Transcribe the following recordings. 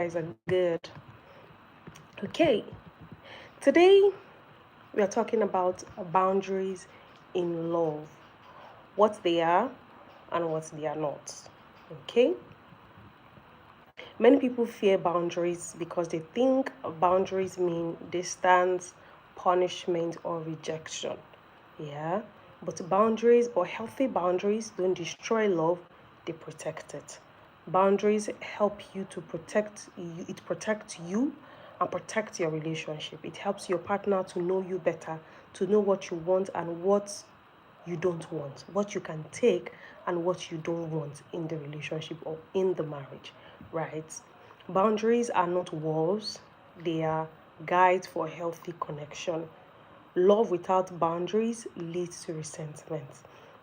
Guys are good. Okay, today we are talking about boundaries in love, what they are and what they are not. Okay, many people fear boundaries because they think boundaries mean distance, punishment, or rejection. Yeah, but healthy boundaries don't destroy love, they protect it. Boundaries help you to protect you, it protects you and protect your relationship. It helps your partner to know you better, to know what you want and what you don't want, what you can take and what you don't want in the relationship or in the marriage, right? Boundaries are not walls, they are guides for healthy connection. Love without boundaries leads to resentment,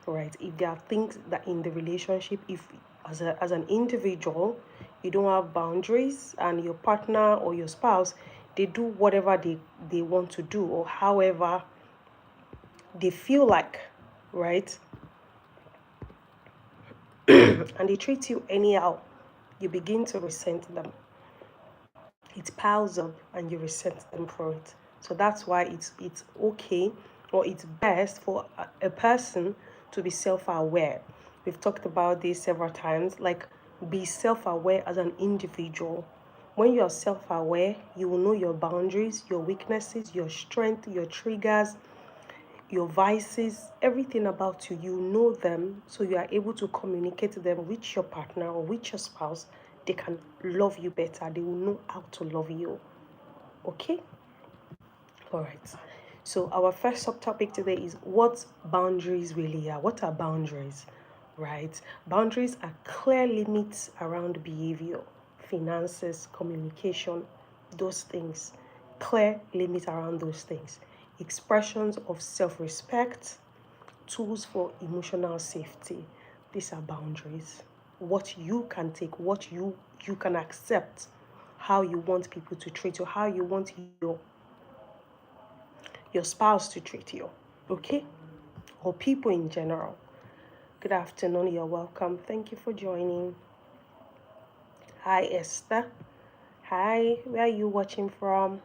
right? If there are things that in the relationship, if as an individual you don't have boundaries and your partner or your spouse, they do whatever they want to do or however they feel like, right? And they treat you anyhow, you begin to resent them. It piles up and you resent them for it. So that's why it's okay or it's best for a person to be self-aware. We've talked about this several times. Like, be self-aware as an individual. When you're self-aware, you will know your boundaries, your weaknesses, your strength, your triggers, your vices, everything about you, you know them, so you are able to communicate them with your partner or with your spouse. They can love you better, they will know how to love you. Okay, all right. So our first subtopic today is what boundaries really are. What are boundaries? Right, boundaries are clear limits around behavior, finances, communication, those things. Clear limits around those things. Expressions of self-respect, tools for emotional safety. These are boundaries. What you can take, what you can accept, how you want people to treat you, how you want your spouse to treat you. Okay? Or people in general. Good afternoon, you're welcome. Thank you for joining. Hi Esther. Hi, where are you watching from?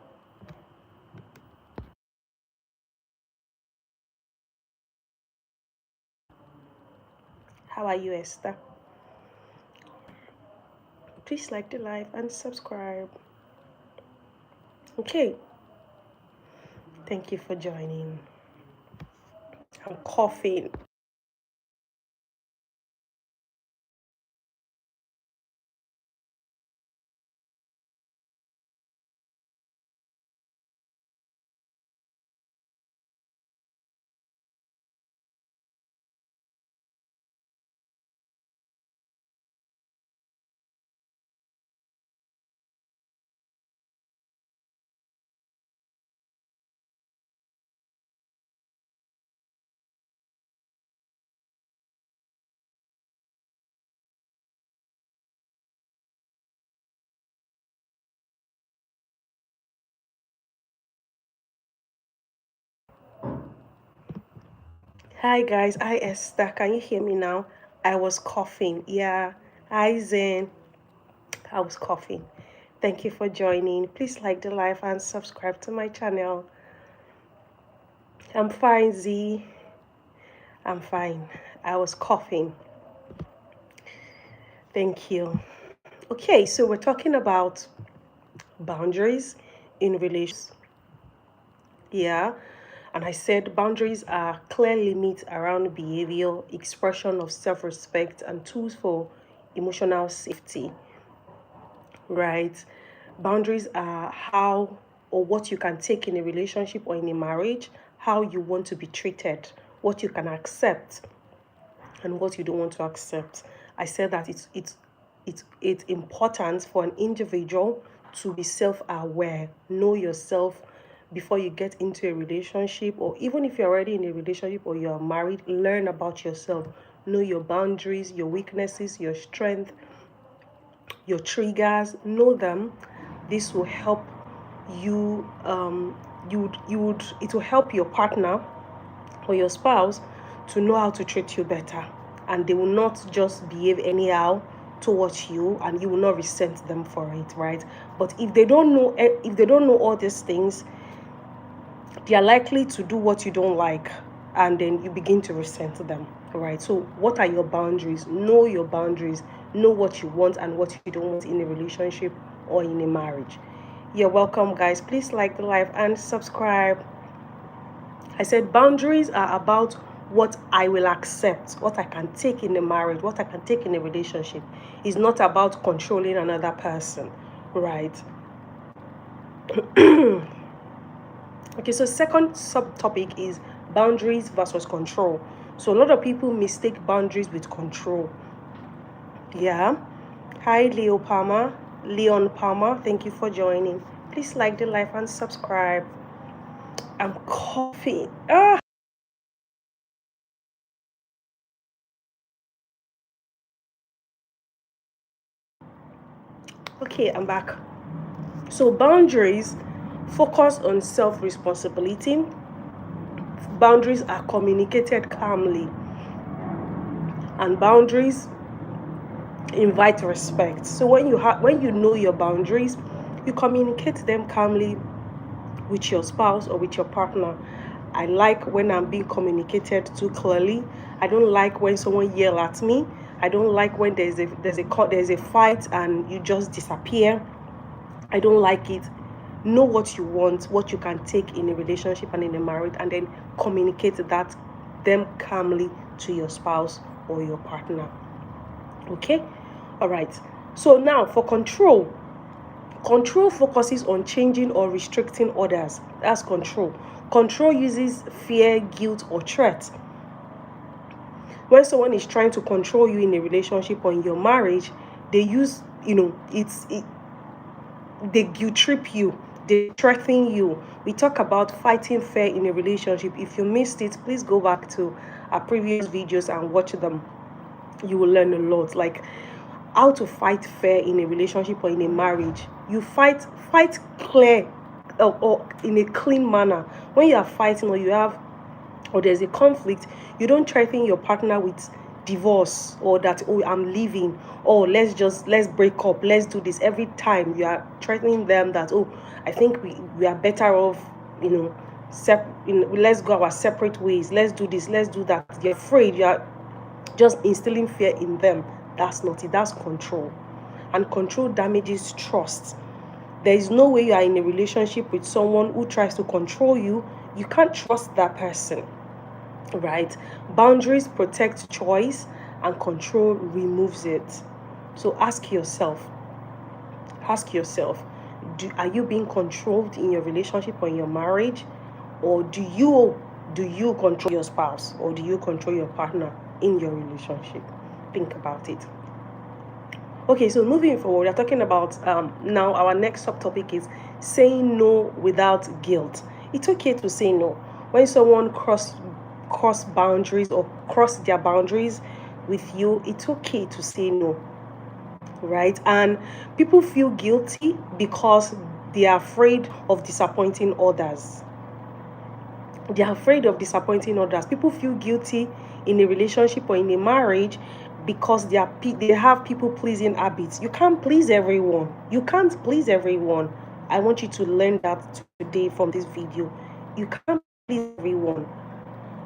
How are you, Esther? Please like the live and subscribe. Okay, thank you for joining. I'm coughing. Hi guys, hi Esther. Can you hear me now? I was coughing. Yeah. Hi Zen. I was coughing. Thank you for joining. Please like the live and subscribe to my channel. I'm fine, Z. I'm fine. I was coughing. Thank you. Okay, so we're talking about boundaries in relationships. Yeah. And I said boundaries are clear limits around behavior, expression of self respect, and tools for emotional safety, right? Boundaries are how or what you can take in a relationship or in a marriage, how you want to be treated, what you can accept, and what you don't want to accept. I said that it's important for an individual to be self-aware, know yourself before you get into a relationship, or even if you're already in a relationship or you're married, learn about yourself, know your boundaries, your weaknesses, your strength, your triggers, know them. This will help you it will help your partner or your spouse to know how to treat you better, and they will not just behave anyhow towards you, and you will not resent them for it, right? But if they don't know all these things, they are likely to do what you don't like, and then you begin to resent them, right? So what are your boundaries? Know your boundaries. Know what you want and what you don't want in a relationship or in a marriage. You're welcome, guys. Please like the live and subscribe. I said boundaries are about what I will accept, what I can take in a marriage, what I can take in a relationship. It's not about controlling another person, right? Okay, so second subtopic is boundaries versus control. So a lot of people mistake boundaries with control. Yeah. Hi, Leon Palmer. Thank you for joining. Please like the live and subscribe. I'm coughing. Okay, I'm back. So boundaries focus on self-responsibility. Boundaries are communicated calmly, and boundaries invite respect. So when you know your boundaries, you communicate them calmly with your spouse or with your partner. I like when I'm being communicated to clearly. I don't like when someone yell at me. I don't like when there's a fight and you just disappear. I don't like it. Know what you want, what you can take in a relationship and in a marriage, and then communicate them calmly to your spouse or your partner. Okay? All right. So now for control. Control focuses on changing or restricting others. That's control. Control uses fear, guilt, or threat. When someone is trying to control you in a relationship or in your marriage, they use, they guilt trip you, they threaten you. We talk about fighting fair in a relationship. If you missed it, please go back to our previous videos and watch them. You will learn a lot, like how to fight fair in a relationship or in a marriage. You fight clear, or in a clean manner. When you are fighting or there's a conflict, you don't threaten your partner with divorce, or that, oh, I'm leaving, or let's break up, let's do this. Every time you are threatening them that, oh, I think we are better off, let's go our separate ways, let's do this, let's do that. You're afraid, you are just instilling fear in them. That's not it. That's control, and control damages trust. There is no way you are in a relationship with someone who tries to control you. You can't trust that person, right? Boundaries protect choice, and control removes it. So ask yourself, are you being controlled in your relationship or in your marriage, or do you control your spouse, or do you control your partner in your relationship? Think about it. Okay, so moving forward, we're talking about now our next subtopic is saying no without guilt. It's okay to say no. When someone cross boundaries or cross their boundaries with you, it's okay to say no, right? And people feel guilty because they are afraid of disappointing others. They are afraid of disappointing others. People feel guilty in a relationship or in a marriage because they have people pleasing habits. You can't please everyone. You can't please everyone. I want you to learn that today from this video. You can't please everyone.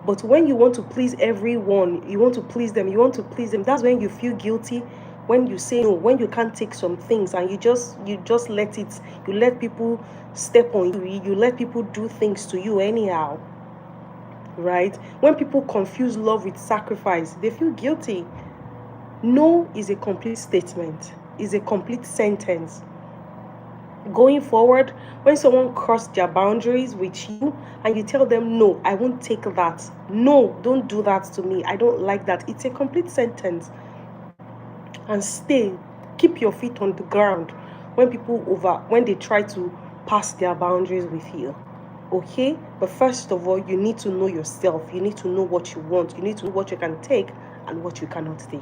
But when you want to please everyone, you want to please them, that's when you feel guilty. When you say no, when you can't take some things, and you just let people step on you, you let people do things to you anyhow, right? When people confuse love with sacrifice, they feel guilty. No is a complete statement, is a complete sentence. Going forward, when someone crosses their boundaries with you and you tell them, no, I won't take that. No, don't do that to me. I don't like that. It's a complete sentence. And keep your feet on the ground when they try to pass their boundaries with you. Okay? But first of all, you need to know yourself. You need to know what you want. You need to know what you can take and what you cannot take.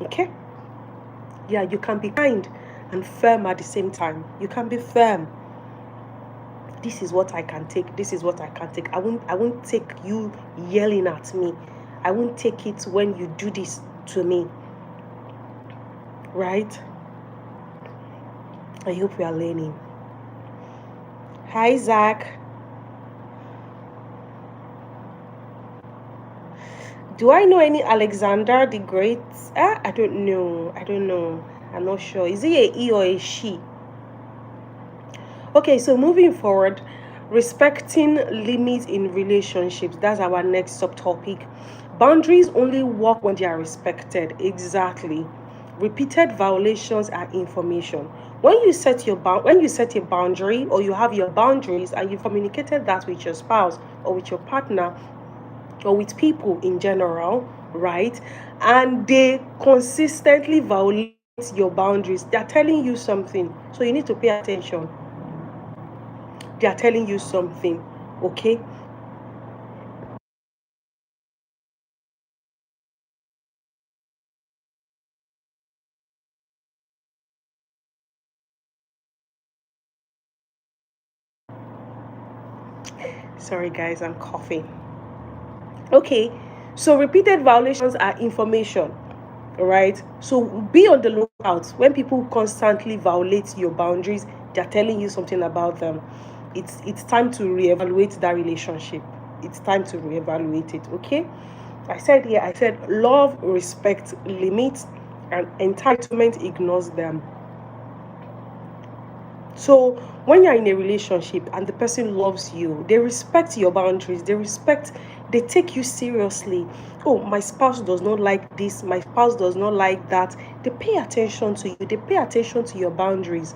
Okay? Yeah, you can be kind and firm at the same time. You can be firm. This is what I can take. This is what I can't take. I won't take you yelling at me. I won't take it when you do this to me. right? I hope we are learning. Hi, Zach. Do I know any Alexander the Great? I don't know. I'm not sure. Is he a he or a she? Okay, so moving forward, respecting limits in relationships. That's our next subtopic. Boundaries only work when they are respected. Exactly. Repeated violations are information. When you set a boundary, or you have your boundaries and you communicated that with your spouse or with your partner or with people in general, right? And they consistently violate your boundaries. They're telling you something. So you need to pay attention. They are telling you something, okay? Sorry guys, I'm coughing. Okay, so repeated violations are information, right? So be on the lookout. When people constantly violate your boundaries, they're telling you something about them. It's time to reevaluate that relationship. It's time to reevaluate it, okay? I said love respects limits and entitlement ignores them. So when you're in a relationship and the person loves you, they respect your boundaries, they take you seriously. Oh, my spouse does not like this, my spouse does not like that. They pay attention to you, they pay attention to your boundaries,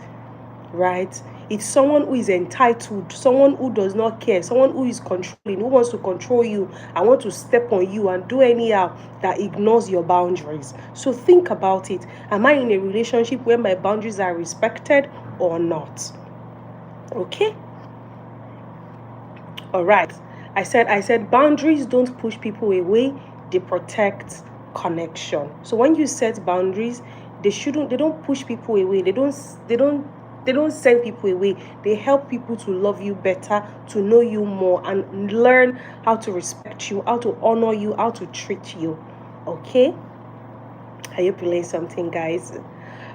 right? It's someone who is entitled, someone who does not care, someone who is controlling, who wants to control you and want to step on you and do anyhow, that ignores your boundaries. So think about it. Am I in a relationship where my boundaries are respected or not? Okay? All right. I said boundaries don't push people away, they protect connection. So when you set boundaries, they don't push people away. They don't send people away. They help people to love you better, to know you more and learn how to respect you, how to honor you, how to treat you. Okay? I hope you learned something, guys.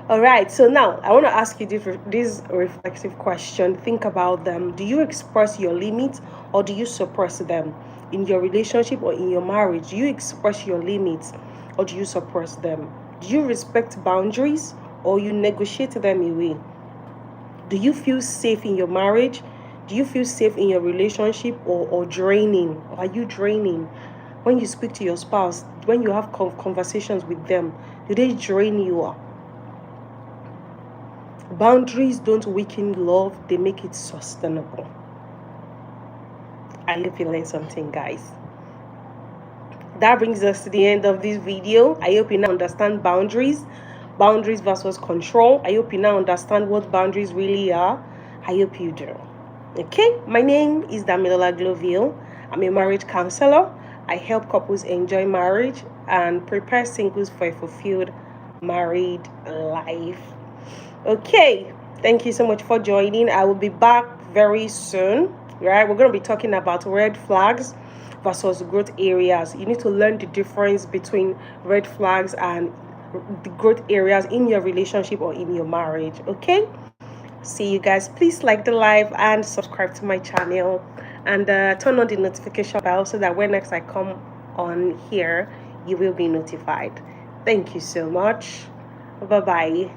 All right, so now I want to ask you this reflexive question. Think about them. Do you express your limits or do you suppress them in your relationship or in your marriage? Do you express your limits or do you suppress them? Do you respect boundaries or you negotiate them away? Do you feel safe in your marriage? Do you feel safe in your relationship or draining? Are you draining? When you speak to your spouse, when you have conversations with them, do they drain you? Boundaries don't weaken love, they make it sustainable. I hope you learned something, guys. That brings us to the end of this video. I hope you now understand boundaries versus control. I hope you now understand what boundaries really are. I hope you do. Okay, my name is Damilola Gloville. I'm a marriage counselor. I help couples enjoy marriage and prepare singles for a fulfilled married life. Okay, thank you so much for joining. I will be back very soon. Right, we're going to be talking about red flags versus growth areas. You need to learn the difference between red flags and the growth areas in your relationship or in your marriage. Okay, see you guys. Please like the live and subscribe to my channel and turn on the notification bell so that when next I come on here, you will be notified. Thank you so much. Bye bye.